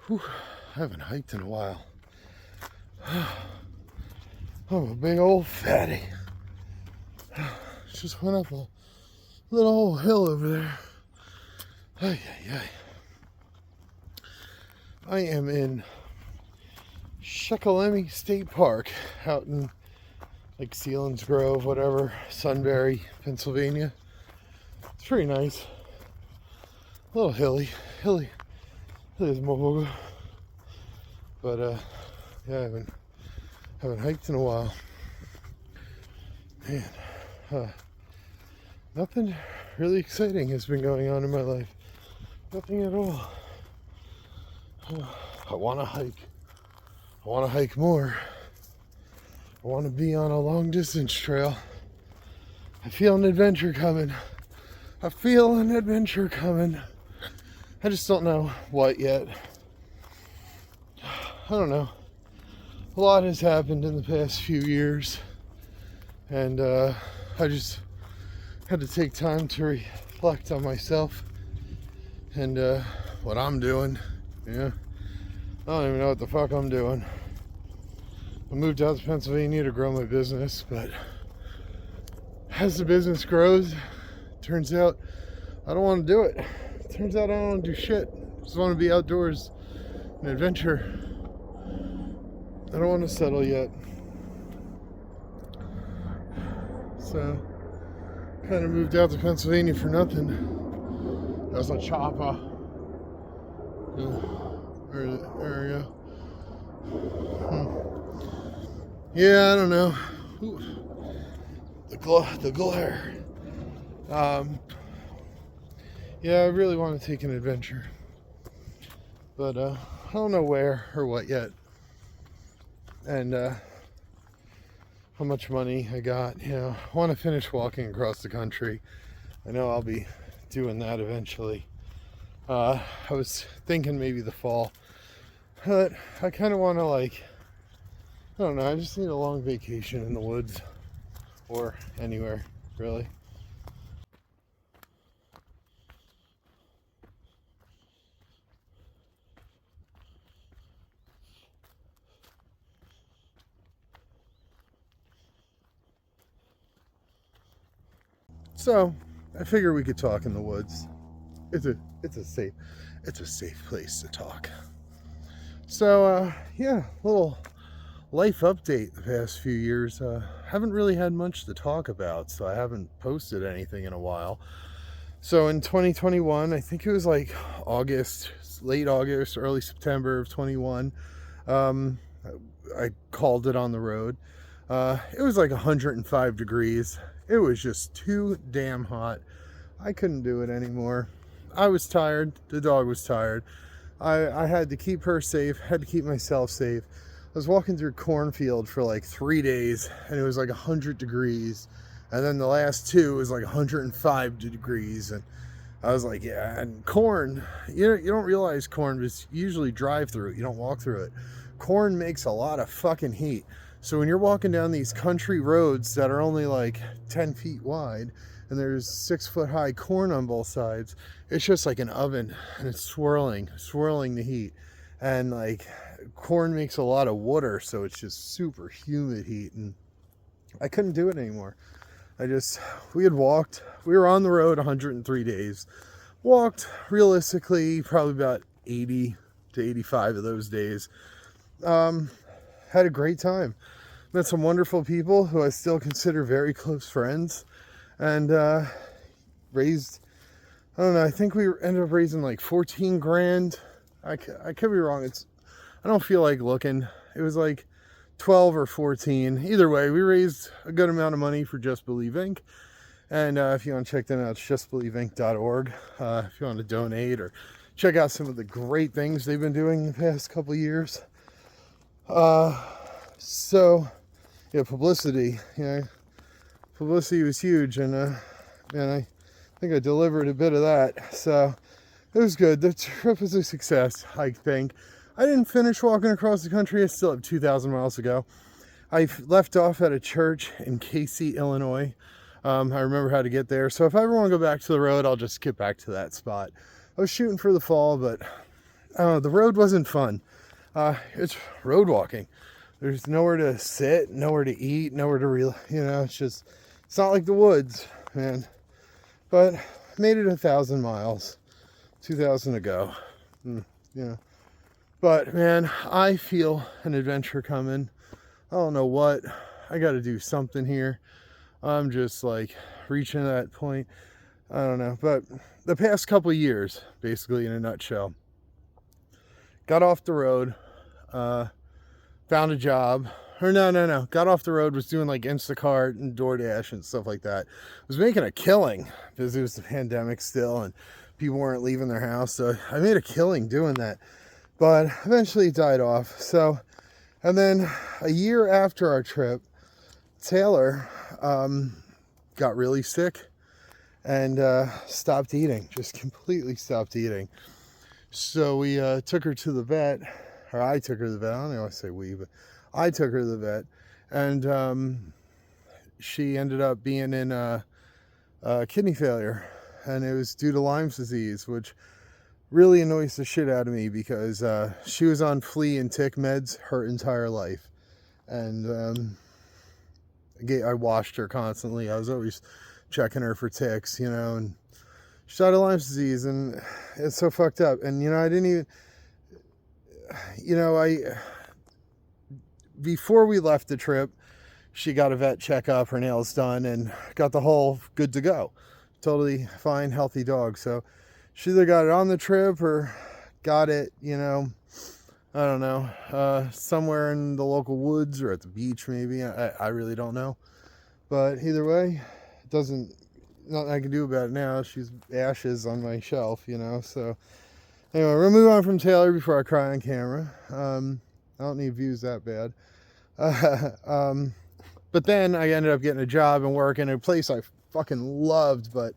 Whew, I haven't hiked in a while. I'm a big old fatty. Just went up a little old hill over there. Ay, ay, ay. I am in Shekilemy State Park out in like Selinsgrove, whatever, Sunbury, Pennsylvania. It's pretty nice. A little hilly as Mohoga. But yeah, I haven't hiked in a while. Man, nothing really exciting has been going on in my life. Nothing at all. I want to hike. I want to hike more. I want to be on a long distance trail. I feel an adventure coming. I feel an adventure coming. I just don't know what yet. I don't know. A lot has happened in the past few years. And I just had to take time to reflect on myself and what I'm doing. Yeah. I don't even know what the fuck I'm doing. I moved out to Pennsylvania to grow my business, but as the business grows, turns out I don't want to do it. Turns out I don't want to do shit. I just want to be outdoors and adventure. I don't want to settle yet. So, kind of moved out to Pennsylvania for nothing. That's a chopper. There we go. Yeah, I don't know. Ooh. The glare. Yeah, I really want to take an adventure, but I don't know where or what yet, and how much money I got. I want to finish walking across the country. I know I'll be doing that eventually. I was thinking maybe the fall, but I kind of want to I don't know, I just need a long vacation in the woods or anywhere, really. So, I figure we could talk in the woods. It's a safe place to talk. So, yeah, little life update the past few years. Haven't really had much to talk about, so I haven't posted anything in a while. So in 2021, I think it was like August, late August, early September of 21, I called it on the road. It was like 105 degrees. It was just too damn hot. I couldn't do it anymore. I was tired. The dog was tired. I had to keep her safe, had to keep myself safe. I was walking through cornfield for like 3 days and it was like 100 degrees. And then the last two was like 105 degrees. And I was like, yeah, and corn, you don't realize corn is usually drive through it. You don't walk through it. Corn makes a lot of fucking heat. So when you're walking down these country roads that are only like 10 feet wide and there's 6 foot high corn on both sides, it's just like an oven and it's swirling the heat. And like corn makes a lot of water, so it's just super humid heat, and I couldn't do it anymore. We were on the road 103 days, walked realistically probably about 80 to 85 of those days. Had a great time, met some wonderful people who I still consider very close friends, and raised, I don't know, I think we ended up raising like 14 grand. I could be wrong. I don't feel like looking. It was like 12 or 14. Either way, we raised a good amount of money for Just Believe Inc. And if you want to check them out, it's justbelieveinc.org. If you want to donate or check out some of the great things they've been doing the past couple of years. So, yeah, publicity. Publicity was huge, and man, I think I delivered a bit of that. So it was good. The trip was a success, I think. I didn't finish walking across the country. I still have 2,000 miles to go. I left off at a church in Casey, Illinois. I remember how to get there. So if I ever want to go back to the road, I'll just get back to that spot. I was shooting for the fall, but The road wasn't fun. It's road walking. There's nowhere to sit, nowhere to eat, nowhere to it's not like the woods, man. But made it 1,000 miles, 2,000 ago. Yeah. But man, I feel an adventure coming. I don't know what. I got to do something here. I'm just like reaching that point. I don't know. But the past couple of years, basically in a nutshell, got off the road, found a job. Or no. Got off the road, was doing like Instacart and DoorDash and stuff like that. Was making a killing because it was the pandemic still and people weren't leaving their house. So I made a killing doing that. But eventually it died off. So, and then a year after our trip, Taylor got really sick and stopped eating, just completely stopped eating. So we took her to the vet, or I took her to the vet. I don't know why I say we, but I took her to the vet, and she ended up being in kidney failure, and it was due to Lyme's disease, which really annoys the shit out of me because she was on flea and tick meds her entire life, and I washed her constantly. I was always checking her for ticks, and she died of Lyme's disease, and it's so fucked up. And I didn't even, before we left the trip, she got a vet checkup, her nails done, and got the whole good to go. Totally fine, healthy dog. So she either got it on the trip or got it, I don't know, somewhere in the local woods or at the beach maybe. I really don't know. But either way, nothing I can do about it now. She's ashes on my shelf, So anyway, we'll move on from Taylor before I cry on camera. I don't need views that bad. But then I ended up getting a job and working in a place I fucking loved, but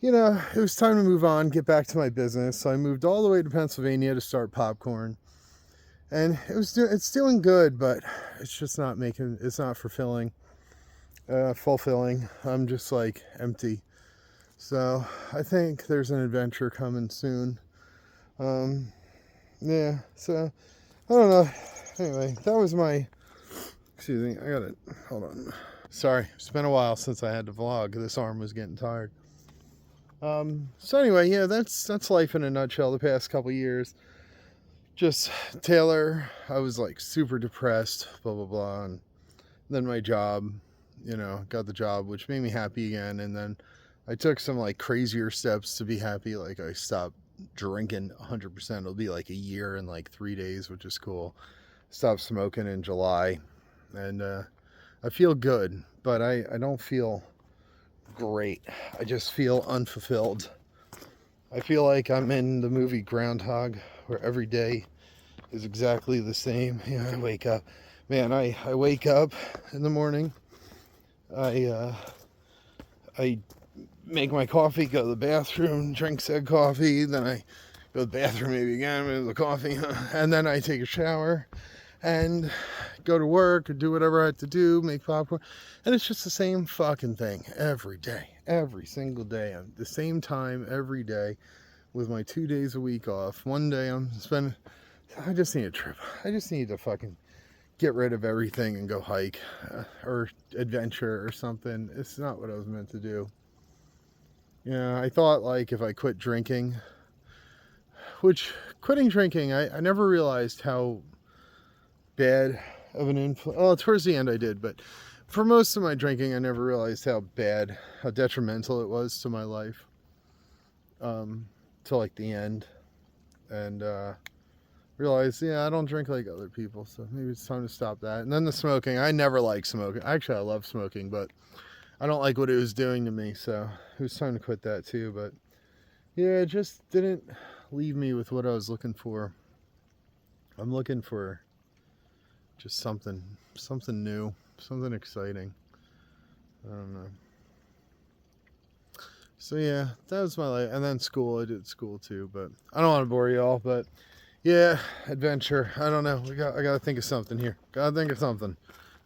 it was time to move on, get back to my business. So I moved all the way to Pennsylvania to start Popcorn, and it's doing good, but it's just it's not fulfilling. I'm just like empty. So I think there's an adventure coming soon. Yeah. So I don't know. Anyway, that was my. Excuse me. Hold on. Sorry, it's been a while since I had to vlog. This arm was getting tired. So anyway, yeah, that's life in a nutshell. The past couple years, just Taylor. I was like super depressed, blah blah blah, and then my job, got the job, which made me happy again. And then I took some like crazier steps to be happy. Like I stopped drinking 100%. It'll be like a year and like 3 days, which is cool. Stopped smoking in July, and I feel good, but I don't feel great. I just feel unfulfilled. I feel like I'm in the movie Groundhog, where every day is exactly the same. I wake up. Man, I wake up in the morning. I make my coffee, go to the bathroom, drink said coffee, then I go to the bathroom maybe again, with the coffee, and then I take a shower and go to work or do whatever I have to do, make popcorn. And it's just the same fucking thing every day, every single day. I'm the same time every day with my 2 days a week off. One day I just need a trip. I just need to fucking get rid of everything and go hike or adventure or something. It's not what I was meant to do. I thought like if I quit drinking, which quitting drinking, I never realized how bad of an influence. Well, towards the end I did, but for most of my drinking I never realized how detrimental it was to my life till like the end, and realized I don't drink like other people, so maybe it's time to stop that. And then the smoking, I never liked smoking. Actually, I love smoking, but I don't like what it was doing to me, so it was time to quit that too. But yeah, it just didn't leave me with what I was looking for. I'm looking for just something new, something exciting. I don't know. So yeah, that was my life. And then school, I did school too, but I don't want to bore you all, but yeah, adventure. I don't know. I gotta think of something here. Gotta think of something.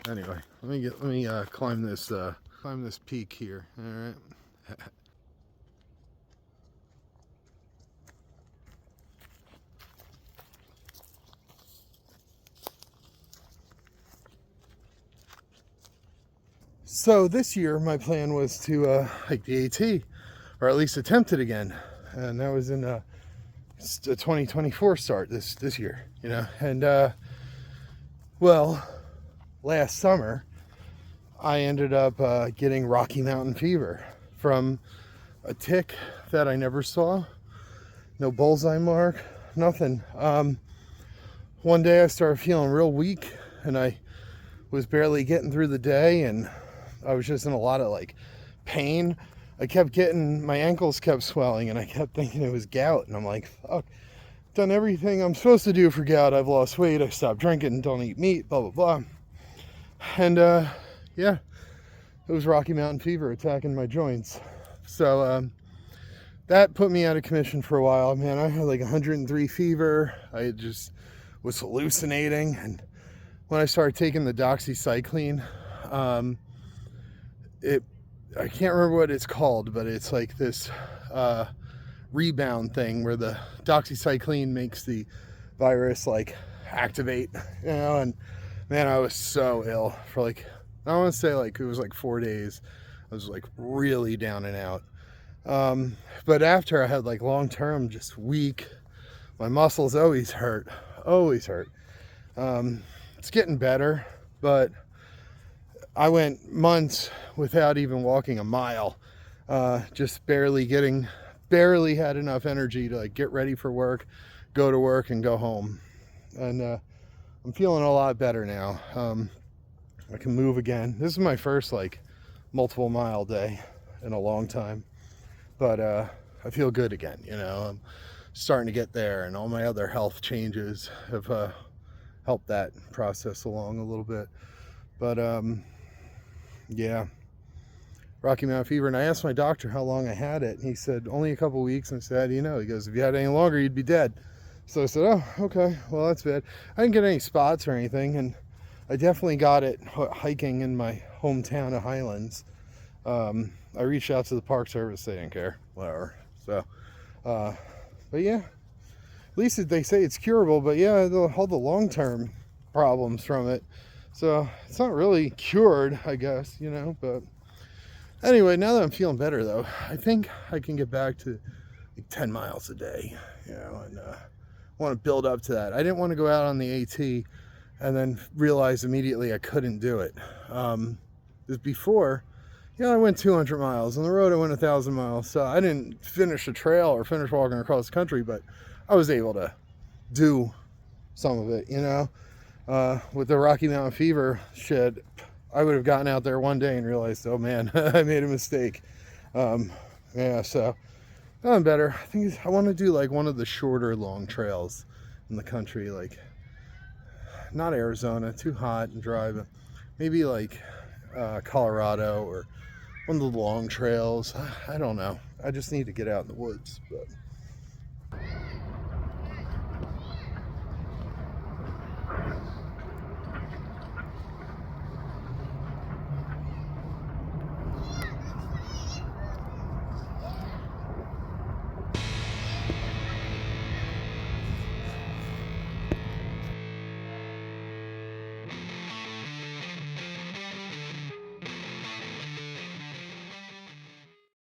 Anyway, let me climb this peak here. All right. So this year, my plan was to hike the AT, or at least attempt it again. And that was in a 2024 start this year, you know. And well, last summer, I ended up getting Rocky Mountain fever from a tick that I never saw. No bullseye mark, nothing. One day I started feeling real weak, and I was barely getting through the day, and I was just in a lot of like pain. I kept getting, my ankles kept swelling, and I kept thinking it was gout. And I'm like, fuck, done everything I'm supposed to do for gout. I've lost weight, I stopped drinking, don't eat meat, blah, blah, blah. And yeah, it was Rocky Mountain fever attacking my joints. So that put me out of commission for a while. Man, I had like 103 fever. I just was hallucinating. And when I started taking the doxycycline, I can't remember what it's called, but it's like this rebound thing where the doxycycline makes the virus like activate, you know. And man, I was so ill for like, I want to say like it was like 4 days. I was like really down and out. But after, I had like long term just weak. My muscles always hurt, always hurt. It's getting better, but I went months without even walking a mile. Just barely had enough energy to like get ready for work, go to work, and go home. And I'm feeling a lot better now. I can move again. This is my first like multiple mile day in a long time, but I feel good again, you know. I'm starting to get there, and all my other health changes have helped that process along a little bit. But yeah, Rocky Mountain fever. And I asked my doctor how long I had it, and he said only a couple weeks. And I said, you know, he goes, if you had it any longer, you'd be dead. So I said, oh, okay, well, that's bad. I didn't get any spots or anything, and I definitely got it hiking in my hometown of Highlands. I reached out to the Park Service, they didn't care, whatever. So but yeah, at least they say it's curable. But yeah, all the long-term problems from it, so it's not really cured, I guess, you know. But anyway, now that I'm feeling better though, I think I can get back to like 10 miles a day, you know. And want to build up to that. I didn't want to go out on the AT and then realize immediately I couldn't do it. Because before, you know, I went 200 miles. On the road I went 1,000 miles. So I didn't finish a trail or finish walking across the country, but I was able to do some of it, you know. With the Rocky Mountain fever shit, I would have gotten out there one day and realized, oh man, I made a mistake. Yeah, so I'm better. I think I want to do like one of the shorter long trails in the country, like not Arizona, too hot and dry, but maybe like Colorado, or one of the long trails. I don't know. I just need to get out in the woods, but